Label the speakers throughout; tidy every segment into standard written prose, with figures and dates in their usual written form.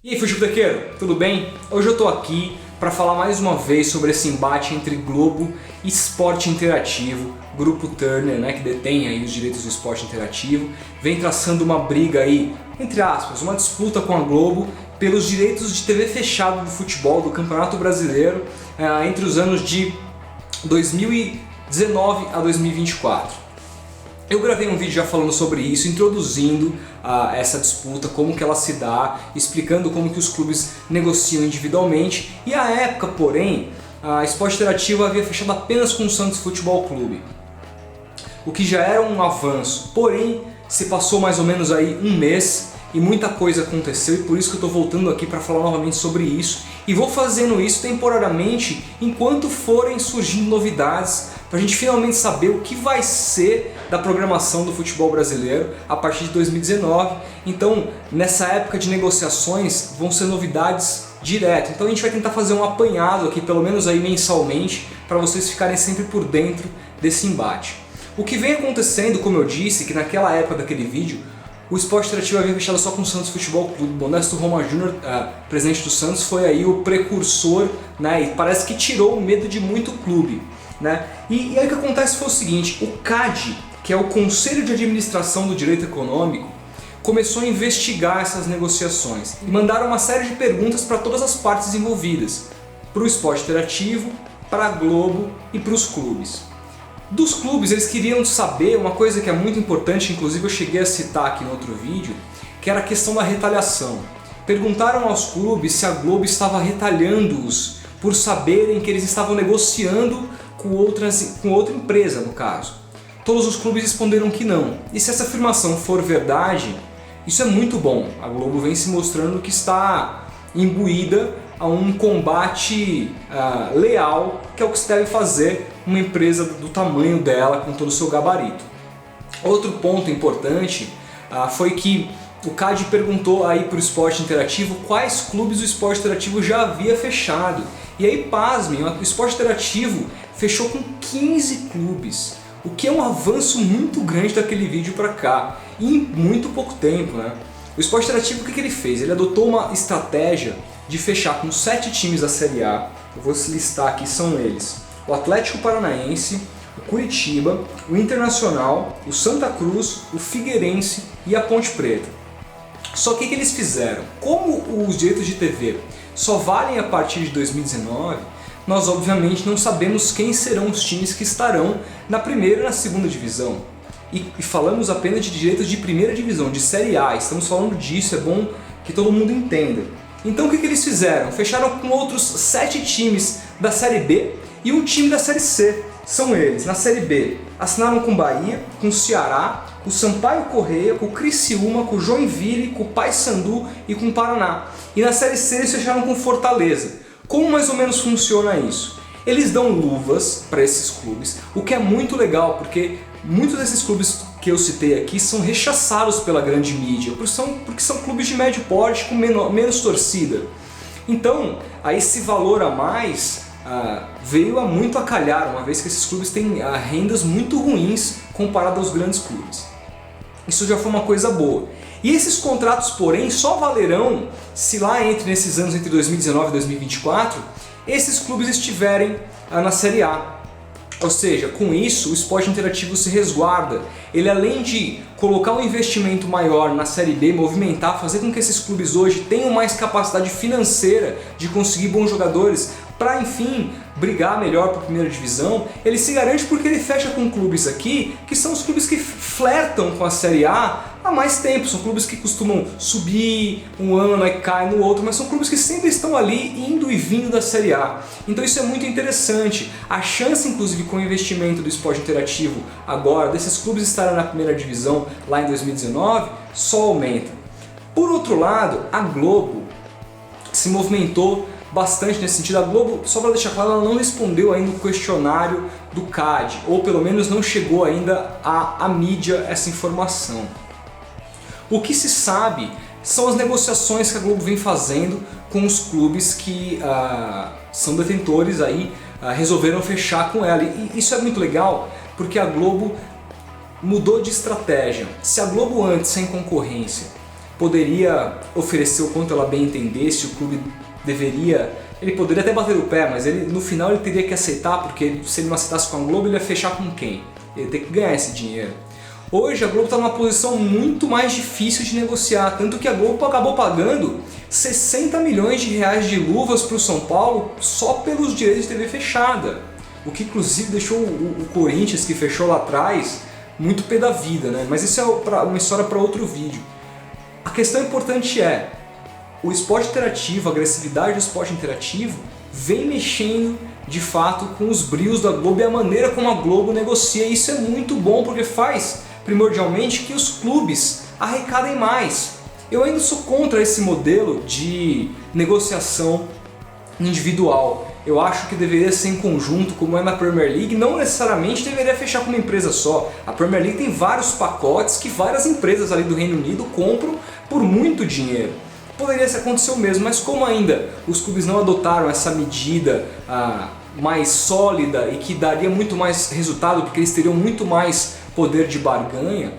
Speaker 1: E aí, futeboleiro, tudo bem? Hoje eu tô aqui para falar mais uma vez sobre esse embate entre Globo e Esporte Interativo. Grupo Turner, né, que detém aí os direitos do esporte interativo, vem traçando uma briga aí, entre aspas, uma disputa com a Globo pelos direitos de TV fechado do futebol, do Campeonato Brasileiro, entre os anos de 2019 a 2024. Eu gravei um vídeo já falando sobre isso, introduzindo essa disputa, como que ela se dá, explicando como que os clubes negociam individualmente. E à época, porém, a Esporte Interativo havia fechado apenas com o Santos Futebol Clube, o que já era um avanço. Porém, se passou mais ou menos aí um mês e muita coisa aconteceu, e por isso que eu estou voltando aqui para falar novamente sobre isso. E vou fazendo isso temporariamente enquanto forem surgindo novidades, para a gente finalmente saber o que vai ser da programação do futebol brasileiro a partir de 2019. Então, nessa época de negociações, vão ser novidades direto. Então a gente vai tentar fazer um apanhado aqui, pelo menos aí mensalmente, para vocês ficarem sempre por dentro desse embate. O que vem acontecendo, como eu disse, que naquela época daquele vídeo, o Esporte Interativo havia fechado só com o Santos Futebol Clube. Modesto Roma Júnior, presidente do Santos, foi aí o precursor, né, e parece que tirou o medo de muito clube, né? E aí o que acontece foi o seguinte: o CAD, que é o Conselho de Administração do Direito Econômico, começou a investigar essas negociações e mandaram uma série de perguntas para todas as partes envolvidas, para o Esporte Interativo, para a Globo e para os clubes. Dos clubes, eles queriam saber uma coisa que é muito importante, inclusive eu cheguei a citar aqui no outro vídeo, que era a questão da retaliação. Perguntaram aos clubes se a Globo estava retalhando-os por saberem que eles estavam negociando com outra empresa, no caso. Todos os clubes responderam que não. E se essa afirmação for verdade, isso é muito bom. A Globo vem se mostrando que está imbuída a um combate leal, que é o que se deve fazer uma empresa do tamanho dela, com todo o seu gabarito. Outro ponto importante foi que o CAD perguntou aí para o Esporte Interativo quais clubes o Esporte Interativo já havia fechado. E aí, pasmem, o Esporte Interativo fechou com 15 clubes, o que é um avanço muito grande daquele vídeo para cá, e em muito pouco tempo, né? O Esporte Interativo, o que ele fez? Ele adotou uma estratégia de fechar com 7 times da Série A. Eu vou listar aqui, são eles: o Atlético Paranaense, o Curitiba, o Internacional, o Santa Cruz, o Figueirense e a Ponte Preta. Só que o que eles fizeram? Como os direitos de TV só valem a partir de 2019, nós obviamente não sabemos quem serão os times que estarão na primeira e na segunda divisão. E falamos apenas de direitos de primeira divisão, de Série A, estamos falando disso, é bom que todo mundo entenda. Então o que eles fizeram? Fecharam com outros 7 times da Série B e um time da Série C. São eles, na Série B, assinaram com o Bahia, com o Ceará, com o Sampaio Corrêa, com o Criciúma, com o Joinville, com o Paysandu e com o Paraná. E na Série C eles fecharam com o Fortaleza. Como mais ou menos funciona isso? Eles dão luvas para esses clubes, o que é muito legal, porque muitos desses clubes que eu citei aqui são rechaçados pela grande mídia, porque são clubes de médio porte com menos torcida. Então, esse valor a mais veio muito a calhar, uma vez que esses clubes têm rendas muito ruins comparado aos grandes clubes. Isso já foi uma coisa boa. E esses contratos, porém, só valerão se lá nesses anos entre 2019 e 2024, esses clubes estiverem na Série A. Ou seja, com isso o Esporte Interativo se resguarda. Ele, além de colocar um investimento maior na Série B, movimentar, fazer com que esses clubes hoje tenham mais capacidade financeira de conseguir bons jogadores para, enfim, brigar melhor para a primeira divisão, ele se garante porque ele fecha com clubes aqui que são os clubes que flertam com a Série A há mais tempo. São clubes que costumam subir um ano e cair no outro, mas são clubes que sempre estão ali indo e vindo da Série A. Então isso é muito interessante. A chance, inclusive, com o investimento do Esporte Interativo agora, desses clubes estarem na primeira divisão lá em 2019, só aumenta. Por outro lado, a Globo se movimentou bastante nesse sentido. A Globo, só para deixar claro, ela não respondeu ainda o questionário do CAD, ou pelo menos não chegou ainda à mídia essa informação. O que se sabe são as negociações que a Globo vem fazendo com os clubes que são detentores aí resolveram fechar com ela. E isso é muito legal porque a Globo mudou de estratégia. Se a Globo antes, sem concorrência, poderia oferecer o quanto ela bem entendesse, o clube ele poderia até bater o pé, mas no final ele teria que aceitar, porque se ele não aceitasse com a Globo, ele ia fechar com quem? Ele ia ter que ganhar esse dinheiro. Hoje a Globo está numa posição muito mais difícil de negociar, tanto que a Globo acabou pagando 60 milhões de reais de luvas para o São Paulo só pelos direitos de TV fechada, o que inclusive deixou o Corinthians, que fechou lá atrás, muito pé da vida, né? Mas isso é uma história para outro vídeo. A questão importante é, o esporte interativo, a agressividade do esporte interativo vem mexendo de fato com os brios da Globo e a maneira como a Globo negocia. Isso é muito bom porque faz primordialmente que os clubes arrecadem mais. Eu ainda sou contra esse modelo de negociação individual. Eu acho que deveria ser em conjunto, como é na Premier League, não necessariamente deveria fechar com uma empresa só. A Premier League tem vários pacotes que várias empresas ali do Reino Unido compram por muito dinheiro. Poderia acontecer o mesmo, mas como ainda os clubes não adotaram essa medida mais sólida e que daria muito mais resultado, porque eles teriam muito mais poder de barganha,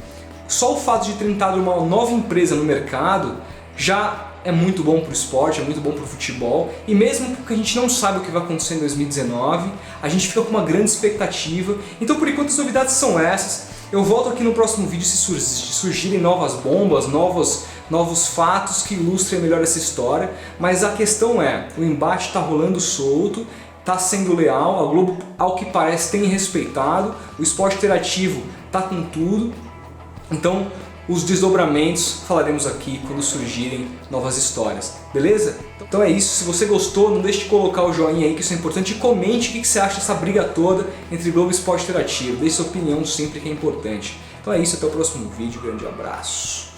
Speaker 1: só o fato de ter entrado uma nova empresa no mercado já é muito bom para o esporte, é muito bom para o futebol, e mesmo porque a gente não sabe o que vai acontecer em 2019, a gente fica com uma grande expectativa. Então por enquanto as novidades são essas. Eu volto aqui no próximo vídeo se surgirem novas bombas, novos fatos que ilustrem melhor essa história, mas a questão é, o embate está rolando solto, está sendo leal, a Globo, ao que parece, tem respeitado, o esporte interativo está com tudo, então os desdobramentos falaremos aqui quando surgirem novas histórias, beleza? Então é isso, se você gostou, não deixe de colocar o joinha aí, que isso é importante, e comente o que você acha dessa briga toda entre Globo e esporte interativo, deixe sua opinião sempre, que é importante. Então é isso, até o próximo vídeo, grande abraço!